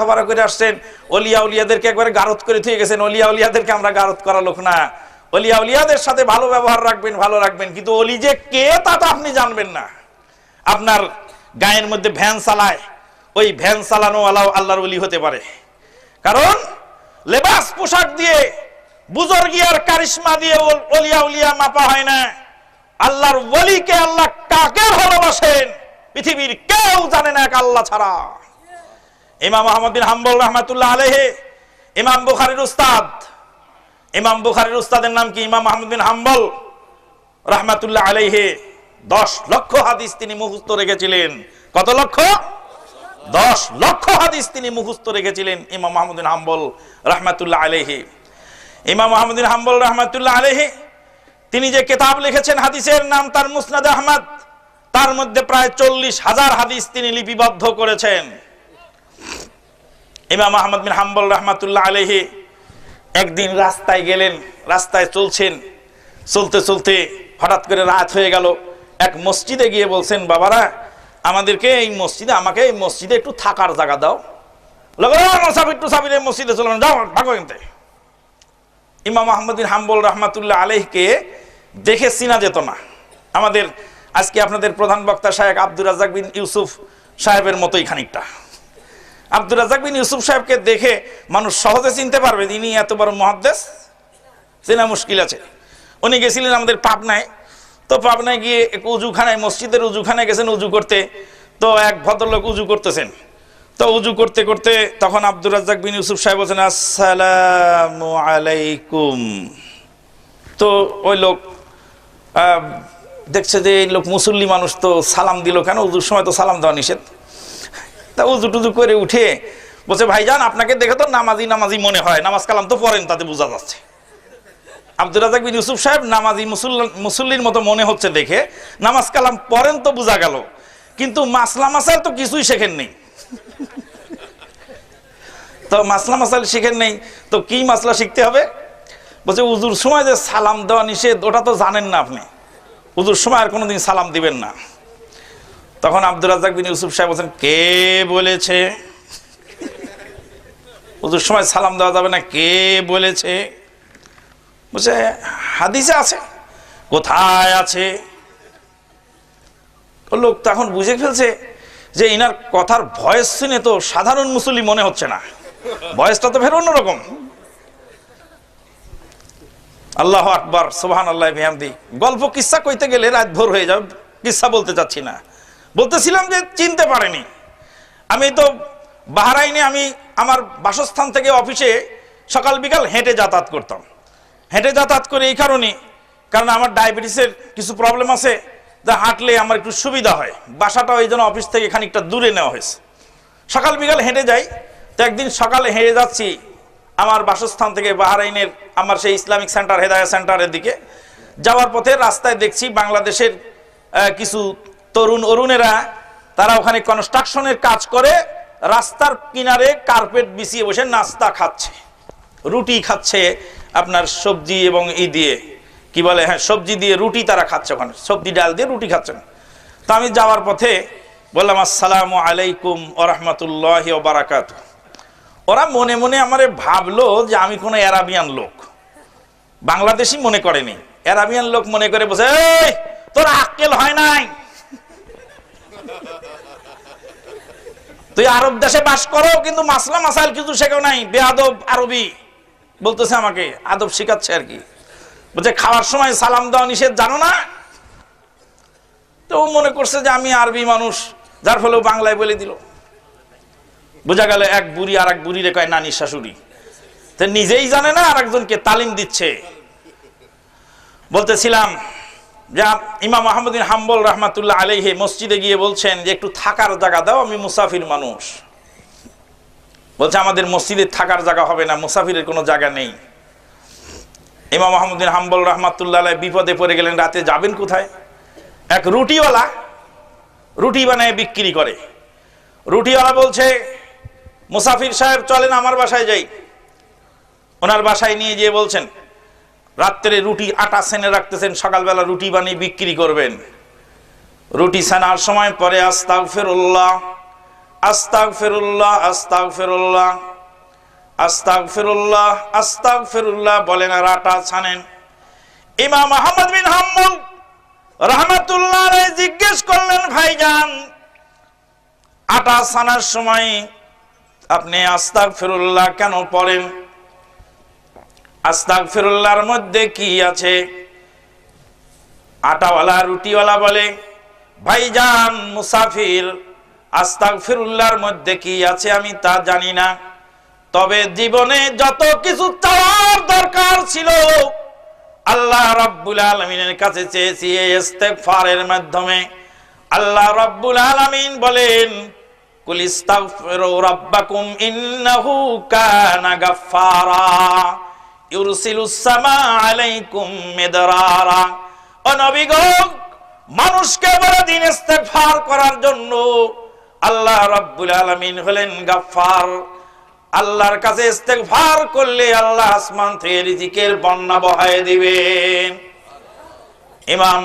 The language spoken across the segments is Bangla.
লেখাপড়া করে আসছেন, অলিয়া উলিয়াদেরকে একবারে গারদ করে থুয়ে গেছেন। অলিয়া উলিয়াদেরকে আমরা গারদ করা লোক না। অলিয়া উলিয়াদের সাথে ভালো ব্যবহার রাখবেন, ভালো রাখবেন, কিন্তু অলি যে কে তা তো আপনি জানবেন না। আপনার গায়ের মধ্যে ভ্যান চালায়, ওই ভ্যান চালানো আল্লাহর ওলি হতে পারে। কারণ লেবাস পোশাক দিয়ে, বুজুর্গিয়ার কারিশমা দিয়ে অলিয়া উলিয়া মাপা হয় না। আল্লাহর ওলিকে আল্লাহ কাকে ভালোবাসেন পৃথিবীর কেউ জানে না এক আল্লাহ ছাড়া। ইমাম আহমদ বিন হাম্বল রাহমাতুল্লাহ আলাইহি, ইমাম বুখারীর উস্তাদ, ইমাম বুখারীর উস্তাদের নাম কি? ইমাম আহমদ বিন হাম্বল রাহমাতুল্লাহ আলাইহি 10 লক্ষ হাদিস তিনি মুখস্থ রেখেছিলেন। কত লক্ষ? 10 লক্ষ হাদিস তিনি মুখস্থ রেখেছিলেন ইমাম আহমদ বিন হাম্বল রাহমাতুল্লাহ আলাইহি। ইমাম আহমদ বিন হাম্বল রাহমাতুল্লাহ আলাইহি তিনি যে কিতাব লিখেছেন হাদিসের, নাম তার মুসনাদ আহমদ, তার মধ্যে প্রায় 40,000 হাদিস তিনি লিপিবদ্ধ করেছেন। ইমাম আহমদ বিন হাম্বল রাহমাতুল্লাহ আলাইহি একদিন রাস্তায় গেলেন, রাস্তায় চলছেন, চলতে চলতে হঠাৎ করে রাত হয়ে গেল। এক মসজিদে গিয়ে বলছেন, বাবারা আমাকে এই মসজিদে একটু থাকার জায়গা দাও। মসজিদে চলবেন, যাও ভাগো এখান থেকে। ইমাম আহমদ বিন হাম্বল রাহমাতুল্লাহ আলাইহিকে দেখে চিনা যেত না। আমাদের আজকে আপনাদের প্রধান বক্তা শায়েখ আব্দুর রাজ্জাক বিন ইউসুফ সাহেবের মতোই খানিকটা। আব্দুর রাজ্জাক বিন ইউসুফ সাহেবকে দেখে মানুষ সহজে চিনতে পারবে ইনি এত বড় মুহাদ্দিস, চেনা মুশকিল আছে। উনি গেছিলেন আমাদের পাবনায়। তো পাবনায় গিয়ে উজুখানায়, মসজিদের উজুখানায় গেছেন উজু করতে। তো এক ভদ্রলোক উজু করতেছেন। তো উজু করতে করতে তখন আব্দুর রাজ্জাক বিন ইউসুফ সাহেব বলছেন, আসসালামু আলাইকুম। তো ওই লোক দেখছে যে এই লোক মুসল্লি মানুষ, তো সালাম দিল কেন? উজুর সময় তো সালাম দেওয়া নিষেধ। তা উজু টুজু করে উঠে বলছে, ভাইজান আপনাকে দেখে তো নামাজি নামাজি মনে হয়, নামাজ কালাম তো পড়েন, তাতে বোঝা যাচ্ছে। আব্দুর রাজ্জাক বিন ইউসুফ সাহেব নামাজি মুসল্লির মতো মনে হচ্ছে দেখে, নামাজ কালাম পড়েন তো বোঝা গেল, কিন্তু মাসলা মাসাল তো কিছুই শেখেন নেই। তো মাসলা মাসাল শিখেন নেই তো কি মাসলা শিখতে হবে? বলছে উজুর সময় যে সালাম দেওয়া নিষেধ ওটা তো জানেন না আপনি, উজুর সময় আর কোনোদিন সালাম দিবেন না। তখন আব্দুর রাজ্জাক বিন ইউসুফ সাহেব বলছেন, কে বলেছে উজুর সময় সালাম দেওয়া যাবে না? কে বলেছে? বলছে হাদিসে আছে। কোথায় আছে? লোক তখন বুঝে ফেলছে যে ইনার কথার ভয়েস শুনে তো সাধারণ মুসল্লি মনে হচ্ছে না, ভয়েসটা তো ফের অন্যরকম। আল্লাহু আকবার, সুবহানাল্লাহ বিহামদি। গল্প কিসসা কইতে গেলে রাত ভোর হয়ে যাবে, কিসসা বলতে চাচ্ছি না। বলতেছিলাম যে চিনতে পারেনি। আমি তো বাহরাইনে, আমি আমার বাসস্থান থেকে অফিসে সকাল বিকাল হেঁটে যাতায়াত করতাম। হেঁটে যাতায়াত করে এই কারণ আমার ডায়াবেটিসের কিছু প্রবলেম আছে, যা হাঁটলে আমার একটু সুবিধা হয়। বাসাটা ওই জন্য অফিস থেকে খানিকটা দূরে নেওয়া হয়েছে। সকাল বিকাল হেঁটে যাই। তো একদিন সকালে হেঁটে যাচ্ছি আমার বাসস্থান থেকে বাহরাইনের আমার সেই ইসলামিক সেন্টার, হেদায়া সেন্টারের দিকে যাওয়ার পথে রাস্তায় দেখছি বাংলাদেশের কিছু তরুণ অরুণেরা, তারা ওখানে কনস্ট্রাকশনের কাজ করে, রাস্তার কিনারে কার্পেট বিছিয়ে বসে নাস্তা খাচ্ছে, রুটি খাচ্ছে, আপনার সবজি এবং দিয়ে কি বলে, হ্যাঁ সবজি দিয়ে রুটি তারা খাচ্ছে, ওখানে সবজি ডাল দিয়ে রুটি খাচ্ছেন। তো আমি যাওয়ার পথে বললাম, আসসালামু আলাইকুম ওয়া রাহমাতুল্লাহি ওয়া বারাকাতুহু। ওরা মনে মনে আমারে ভাবলো যে আমি কোনো আরাবিয়ান লোক, বাংলাদেশি মনে করেনি, আরাবিয়ান লোক মনে করে বসে, এই তোর আক্কেল হয় নাই, তুই আরব দেশে বাস করো কিন্তু মাসলা মাসাইল কিছু শেখো নাই, বেয়াদব আরবি বলতেছে আমাকে, আদব শিখাচ্ছে আর কি। বলছে খাওয়ার সময় সালাম দেওয়া নিষেধ জানো না? তো ও মনে করছে যে আমি আরবি মানুষ, যার ফলে বাংলায় বলে দিল। বোঝা গেল এক বুড়ি আর এক বুড়ি রে কয় নানি শাশুড়ি, তো নিজেই জানে না আর একজনকে তালিম দিচ্ছে। বলতেছিলাম যে ইমাম আহমদ বিন হাম্বল রাহমাতুল্লাহ আলাইহি মসজিদে গিয়ে বলছেন যে একটু থাকার জায়গা দাও, আমি মুসাফির মানুষ। বলছে আমাদের মসজিদে থাকার জায়গা হবে না, মুসাফিরের কোনো জায়গা নেই। ইমাম আহমদ বিন হাম্বল রাহমাতুল্লাহ আলাইহি বিপদে পড়ে গেলেন, রাতে যাবেন কোথায়? এক রুটিওয়ালা রুটি বানায় বিক্রি করে। রুটিওয়ালা বলছে, মুসাফির সাহেব চলেন আমার বাসায় যাই। ওনার বাসায় নিয়ে গিয়ে বলছেন, রাত্রে রুটি আটা সেনে রাখতেছেন, সকালবেলা রুটি বানিয়ে বিক্রি করবেন। রুটি সেনার সময় পরে আস্তাগফিরুল্লাহ, আস্তাগফিরুল্লাহ আস্তাগফিরুল্লাহ আস্তাগফিরুল্লাহ আস্তাগফিরুল্লাহ বলেন আর আটা ছানেন। ইমাম আহমদ বিন হাম্বল রাহমাতুল্লাহ আলাইহি জিজ্ঞেস করলেন, ভাইজান আটা ছানার সময় আপনি আস্তাগফিরুল্লাহ কেন পড়েন? আস্তাগফিরুল্লাহর মধ্যে কি আছে? আটাওয়ালা রুটিওয়ালা বলে, ভাইজান মুসাফির আস্তাগফিরুল্লাহর মধ্যে কি আছে আমি তা জানি না, তবে জীবনে যত কিছু চাওয়ার দরকার ছিল আল্লাহ রাব্বুল আলামিনের কাছে চেয়েছি এই ইস্তেগফারের মাধ্যমে। আল্লাহ রাব্বুল আলামিন বলেন, কুল ইস্তাগফিরু রাব্বাকুম ইন্নাহু কানা গাফফারা ইউরসিলুস সামাআ আলাইকুম মিদরারা। ও নবী গো, মানুষকে বলে দিন ইস্তেগফার করার জন্য। আল্লাহ রাব্বুল আলামিন হলেন গাফফার। আল্লাহর কাছে ইস্তেগফার করলে আল্লাহ আসমান থেকে রিজিকের বন্যা বহায় দিবেন। ইমাম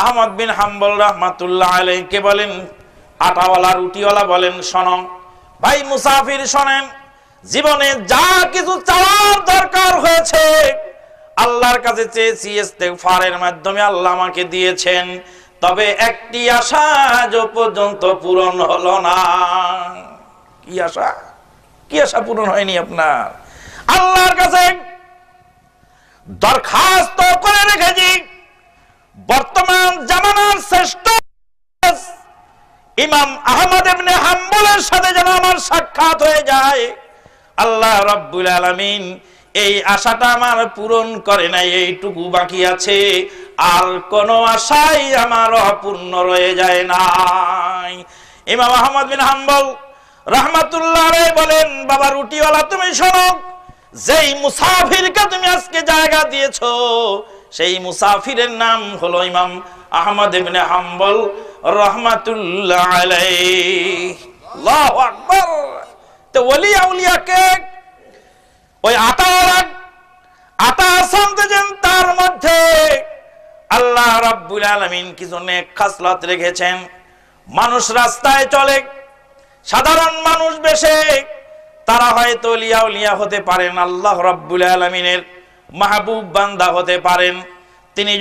আহমদ বিন হাম্বল রাহমাতুল্লাহ আলাইহি বলেন, আটাওয়ালা রুটিওয়ালা বলেন, শোনো ভাই মুসাফির শোনেন, জীবনে যা কিছু চাওয়ার দরকার হয়েছে আল্লাহর কাছে চেয়েছি ইস্তেগফারের মাধ্যমে আল্লাহ আমাকে দিয়েছেন, তবে একটি আশা আজ পর্যন্ত পূরণ হলো না। কি আশা? কি আশা পূরণ হয়নি আপনার? আল্লাহর কাছে দরখাস্ত করে রেখেছি, বর্তমান জামানার শ্রেষ্ঠ ইমাম আহমদ ইবনে হাম্বলের সাথে যেন আমার সাক্ষাৎ হয়ে যায়। আল্লাহ রাব্বুল আলামিন এই আশাটা আমার পূরণ করে নাই, এইটুকু বাকি আছে, আর কোন আশাই আমার অপূর্ণ রয়ে যায় নাই। ইমাম আহমদ বিন হাম্বল রাহমাতুল্লাহ আলাইহি বলেন, বাবা রুটিওয়ালা তুমি শোনো, যেই মুসাফিরকে তুমি আজকে জায়গা দিয়েছো সেই মুসাফিরের নাম হলো ইমাম আহমদ ইবনে হাম্বল রাহমাতুল্লাহ আলাইহি। আল্লাহু আকবার। তো ওলি আউলিয়াকে ওই আটা সন্তেছেন, তার মধ্যে আল্লাহ রাব্বুল আলামিন কিছু নেক খাসলাত রেখেছেন। মানুষ রাস্তায় চলে, সাধারণ মানুষ বেশে, তারা হয়তো ওলিয়া উলিয়া হতে পারেন, আল্লাহ রাব্বুল আলামিনের মাহবুব বান্দা হতে পারেন। তিনি